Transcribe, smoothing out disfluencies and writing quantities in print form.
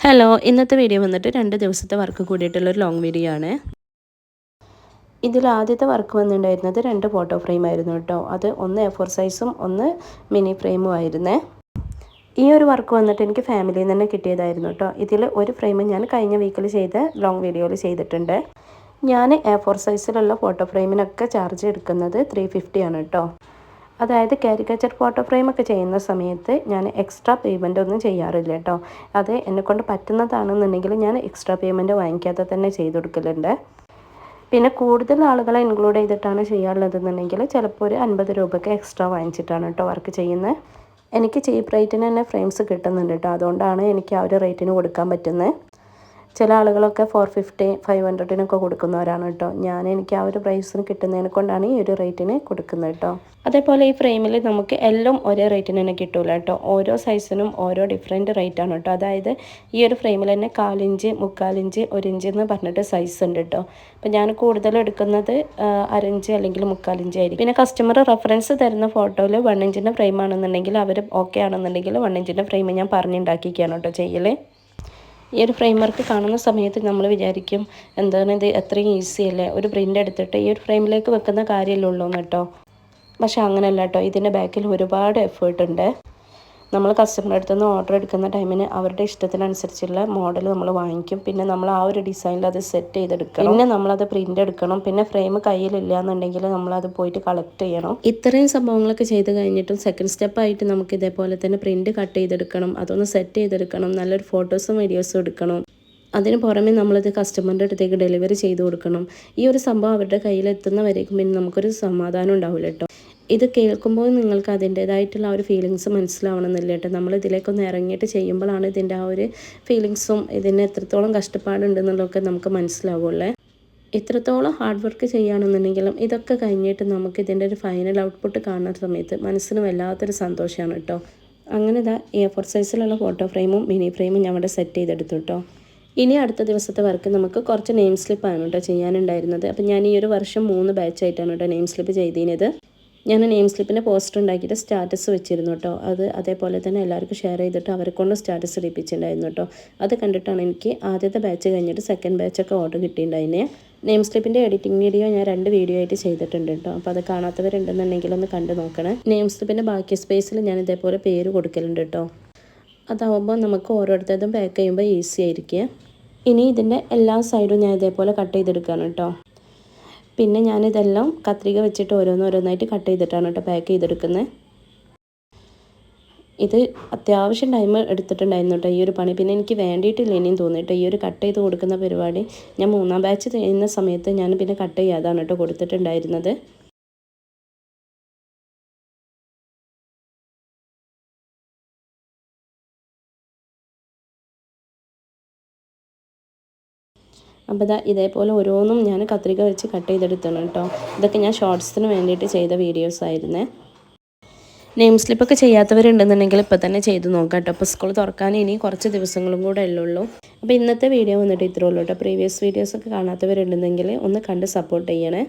Hello, ഇന്നത്തെ video വന്നിട്ട് 2 ദിവസത്തെ വർക്ക് കൂടിയിട്ടുള്ളൊരു ലോങ് വീഡിയോ ആണ്. ഇതിൽ ആദ്യത്തെ വർക്ക് വന്നിട്ടുണ്ടായിരുന്നത് 2 ഫോട്ടോ ഫ്രെയിം ആയിരുന്നു കേട്ടോ. അത് ഒന്ന് A4 സൈസും ഒന്ന് മിനി ഫ്രെയിമും ആയിരുന്നേ. ഈ ഒരു വർക്ക് വന്നിട്ട് എനിക്ക് ഫാമിലിയിൽ നിന്ന് തന്നെ കിട്ടിയതായിരുന്നു കേട്ടോ. ഇതിൽ ഒരു ഫ്രെയിം ഞാൻ കഴിഞ്ഞ വീക്കിൽ ചെയ്ത ലോങ് വീഡിയോയിൽ ചെയ്തിട്ടുണ്ട്. ഞാൻ A4 സൈസിലുള്ള ഫോട്ടോ ഫ്രെയിമിനൊക്കെ ചാർജ് എടുക്കുന്നത് 350 ആണ് കേട്ടോ. അതായത് കാരിക്കേച്ചർ ഫോട്ടോ ഫ്രെയിമൊക്കെ ചെയ്യുന്ന സമയത്ത് ഞാൻ എക്സ്ട്രാ പേയ്മെൻ്റ് ഒന്നും ചെയ്യാറില്ല കേട്ടോ. അത് എന്നെക്കൊണ്ട് പറ്റുന്നതാണെന്നുണ്ടെങ്കിൽ ഞാൻ എക്സ്ട്രാ പേയ്മെൻറ്റ് വാങ്ങിക്കാതെ തന്നെ ചെയ്ത് കൊടുക്കലുണ്ട്. പിന്നെ കൂടുതൽ ആളുകളെ ഇൻക്ലൂഡ് ചെയ്തിട്ടാണ് ചെയ്യാറുള്ളതെന്നുണ്ടെങ്കിൽ ചിലപ്പോൾ ഒരു 50 രൂപയ്ക്ക് എക്സ്ട്രാ വാങ്ങിച്ചിട്ടാണ് കേട്ടോ വർക്ക് ചെയ്യുന്നത്. എനിക്ക് ചീപ്പ് റേറ്റിന് തന്നെ ഫ്രെയിംസ് കിട്ടുന്നുണ്ട് കേട്ടോ. അതുകൊണ്ടാണ് എനിക്ക് ആ ഒരു റേറ്റിന് കൊടുക്കാൻ പറ്റുന്നത്. ചില ആളുകളൊക്കെ 450 500 കൊടുക്കുന്നവരാണ് കേട്ടോ. എനിക്ക് ആ ഒരു പ്രൈസിന് കിട്ടുന്നതിനെ കൊണ്ടാണ് ഈ ഒരു റേറ്റിന് കൊടുക്കുന്നത് കേട്ടോ. അതേപോലെ ഈ ഫ്രെയിമിൽ നമുക്ക് എല്ലാം ഒരേ റേറ്റിന് തന്നെ കിട്ടില്ല കേട്ടോ. ഓരോ സൈസിനും ഓരോ ഡിഫറെൻറ്റ് റേറ്റാണ് കേട്ടോ. അതായത് ഈ ഒരു ഫ്രെയിമിൽ തന്നെ 1/4 ഇഞ്ച് 3/4 ഇഞ്ച് 1 ഇഞ്ച് എന്ന് പറഞ്ഞിട്ട് സൈസ് ഉണ്ട് കേട്ടോ. അപ്പോൾ ഞാൻ കൂടുതലും എടുക്കുന്നത് 1/2 ഇഞ്ച് അല്ലെങ്കിൽ 3/4 ഇഞ്ച് ആയിരിക്കും. പിന്നെ കസ്റ്റമർ റെഫറൻസ് തരുന്ന ഫോട്ടോയിൽ 1 ഇഞ്ചിൻ്റെ ഫ്രെയിം ആണെന്നുണ്ടെങ്കിൽ അവർ ഓക്കെ ആണെന്നുണ്ടെങ്കിൽ 1 ഇഞ്ചിൻ്റെ ഫ്രെയിം ഞാൻ പറഞ്ഞുണ്ടാക്കിയിരിക്കുകയാണ് കേട്ടോ ചെയ്യൽ. ഈ ഒരു ഫ്രെയിം വർക്ക് കാണുന്ന സമയത്ത് നമ്മൾ വിചാരിക്കും എന്താണ് ഇത് അത്രയും ഈസി അല്ലേ, ഒരു പ്രിൻ്റ് എടുത്തിട്ട് ഈ ഒരു ഫ്രെയിമിലേക്ക് വെക്കുന്ന കാര്യമല്ലേ ഉള്ളൂ എന്ന് കേട്ടോ. പക്ഷേ അങ്ങനെയല്ല കേട്ടോ. ഇതിൻ്റെ ബാക്കിൽ ഒരുപാട് എഫേർട്ട് ഉണ്ട്. നമ്മൾ കസ്റ്റമറുടെ അടുത്ത് നിന്ന് ഓർഡർ എടുക്കുന്ന ടൈമിന് അവരുടെ ഇഷ്ടത്തിനനുസരിച്ചുള്ള മോഡൽ നമ്മൾ വാങ്ങിക്കും. പിന്നെ നമ്മൾ ആ ഒരു ഡിസൈനിൽ അത് സെറ്റ് ചെയ്തെടുക്കണം. പിന്നെ നമ്മളത് പ്രിൻ്റ് എടുക്കണം. പിന്നെ ഫ്രെയിം കയ്യിലില്ല എന്നുണ്ടെങ്കിൽ നമ്മളത് പോയിട്ട് കളക്ട് ചെയ്യണം. ഇത്രയും സംഭവങ്ങളൊക്കെ ചെയ്ത് കഴിഞ്ഞിട്ടും സെക്കൻഡ് സ്റ്റെപ്പായിട്ട് നമുക്ക് ഇതേപോലെ തന്നെ പ്രിൻ്റ് കട്ട് ചെയ്തെടുക്കണം, അതൊന്ന് സെറ്റ് ചെയ്തെടുക്കണം, നല്ലൊരു ഫോട്ടോസും വീഡിയോസും എടുക്കണം. അതിന് പുറമെ നമ്മളത് കസ്റ്റമറിൻ്റെ അടുത്തേക്ക് ഡെലിവറി ചെയ്ത് കൊടുക്കണം. ഈ ഒരു സംഭവം അവരുടെ കയ്യിലെത്തുന്നവരേക്കും പിന്നെ നമുക്കൊരു സമാധാനം ഉണ്ടാവില്ല കേട്ടോ. ഇത് കേൾക്കുമ്പോൾ നിങ്ങൾക്ക് അതിൻ്റേതായിട്ടുള്ള ആ ഒരു ഫീലിങ്സ് മനസ്സിലാവണമെന്നില്ല കേട്ടോ. നമ്മൾ ഇതിലേക്കൊന്ന് ഇറങ്ങിയിട്ട് ചെയ്യുമ്പോഴാണ് ഇതിൻ്റെ ആ ഒരു ഫീലിങ്സും ഇതിന് എത്രത്തോളം കഷ്ടപ്പാടുണ്ടെന്നുള്ളതൊക്കെ നമുക്ക് മനസ്സിലാവുള്ളേ. എത്രത്തോളം ഹാർഡ് വർക്ക് ചെയ്യുകയാണെന്നുണ്ടെങ്കിലും ഇതൊക്കെ കഴിഞ്ഞിട്ട് നമുക്ക് ഇതിൻ്റെ ഒരു ഫൈനൽ ഔട്ട്പുട്ട് കാണുന്ന സമയത്ത് മനസ്സിന് വല്ലാത്തൊരു സന്തോഷമാണ് കേട്ടോ. അങ്ങനെ ഇതാ A4 സൈസിലുള്ള ഫോട്ടോ ഫ്രെയിമും മിനി ഫ്രെയിമും ഞാൻ ഇവിടെ സെറ്റ് ചെയ്തെടുത്തു കേട്ടോ. ഇനി അടുത്ത ദിവസത്തെ വർക്ക് നമുക്ക് കുറച്ച് നെയിം സ്ലിപ്പാണ് കേട്ടോ ചെയ്യാനുണ്ടായിരുന്നത്. അപ്പം ഞാൻ ഈ ഒരു വർഷം 3 ബാച്ചായിട്ടാണ് കേട്ടോ നെയിം സ്ലിപ്പ് ചെയ്തിരുന്നത്. ഞാൻ നെയിം സ്ലിപ്പിൻ്റെ പോസ്റ്റർ ഉണ്ടാക്കിയിട്ട് സ്റ്റാറ്റസ് വെച്ചിരുന്നു കേട്ടോ. അത് അതേപോലെ തന്നെ എല്ലാവർക്കും ഷെയർ ചെയ്തിട്ട് അവരെ കൊണ്ട് സ്റ്റാറ്റസ് ഇടിപ്പിച്ചിട്ടുണ്ടായിരുന്നു കേട്ടോ. അത് കണ്ടിട്ടാണ് എനിക്ക് ആദ്യത്തെ ബാച്ച് കഴിഞ്ഞിട്ട് സെക്കൻഡ് ബാച്ചൊക്കെ ഓർഡർ കിട്ടിയിട്ടുണ്ടായിരുന്നേ. നെയിം സ്ലിപ്പിൻ്റെ എഡിറ്റിംഗ് വീഡിയോ ഞാൻ 2 വീഡിയോ ആയിട്ട് ചെയ്തിട്ടുണ്ട് കേട്ടോ. അപ്പോൾ അത് കാണാത്തവരുണ്ടെന്നുണ്ടെങ്കിൽ ഒന്ന് കണ്ടു നോക്കണേ. നെയിം സ്ലിപ്പിൻ്റെ ബാക്കി സ്പേസിൽ ഞാൻ ഇതേപോലെ പേര് കൊടുക്കലുണ്ട് കേട്ടോ. അതാവുമ്പോൾ നമുക്ക് ഓരോരുത്തരും പാക്ക് ചെയ്യുമ്പോൾ ഈസി ആയിരിക്കും. ഇനി ഇതിൻ്റെ എല്ലാ സൈഡും ഞാൻ ഇതേപോലെ കട്ട് ചെയ്തെടുക്കുകയാണ് കേട്ടോ. പിന്നെ ഞാനിതെല്ലാം കത്രിക വെച്ചിട്ട് ഓരോന്നായിട്ട് കട്ട് ചെയ്തിട്ടാണ് കേട്ടോ പാക്ക് ചെയ്തെടുക്കുന്നത്. ഇത് അത്യാവശ്യം ടൈം എടുത്തിട്ടുണ്ടായിരുന്നു കേട്ടോ ഈ ഒരു പണി. പിന്നെ എനിക്ക് വേണ്ടിയിട്ടില്ല ഇനിയും തോന്നിയിട്ട് ഈ ഒരു കട്ട് ചെയ്ത് കൊടുക്കുന്ന പരിപാടി ഞാൻ 3-ാം ബാച്ച് ചെയ്യുന്ന സമയത്ത് ഞാൻ പിന്നെ കട്ട് ചെയ്യാതാണ് കേട്ടോ കൊടുത്തിട്ടുണ്ടായിരുന്നത്. അപ്പോൾ ഇതേപോലെ ഓരോന്നും ഞാൻ കത്രിക വെച്ച് കട്ട് ചെയ്തെടുത്തണം കേട്ടോ. ഇതൊക്കെ ഞാൻ ഷോർട്സിന് വേണ്ടിയിട്ട് ചെയ്ത വീഡിയോസ് ആയിരുന്നേ. നെയിം സ്ലിപ്പൊക്കെ ചെയ്യാത്തവരുണ്ടെന്നുണ്ടെങ്കിൽ ഇപ്പോൾ തന്നെ ചെയ്ത് നോക്കാം കേട്ടോ. അപ്പോൾ സ്കൂൾ തുറക്കാൻ ഇനി കുറച്ച് ദിവസങ്ങളും കൂടെ ഉള്ളൂ. അപ്പോൾ ഇന്നത്തെ വീഡിയോ വന്നിട്ട് ഇത്രേ ഉള്ളൂ കേട്ടോ. പ്രീവിയസ് വീഡിയോസൊക്കെ കാണാത്തവരുണ്ടെന്നെങ്കിൽ ഒന്ന് കണ്ട് സപ്പോർട്ട് ചെയ്യണേ.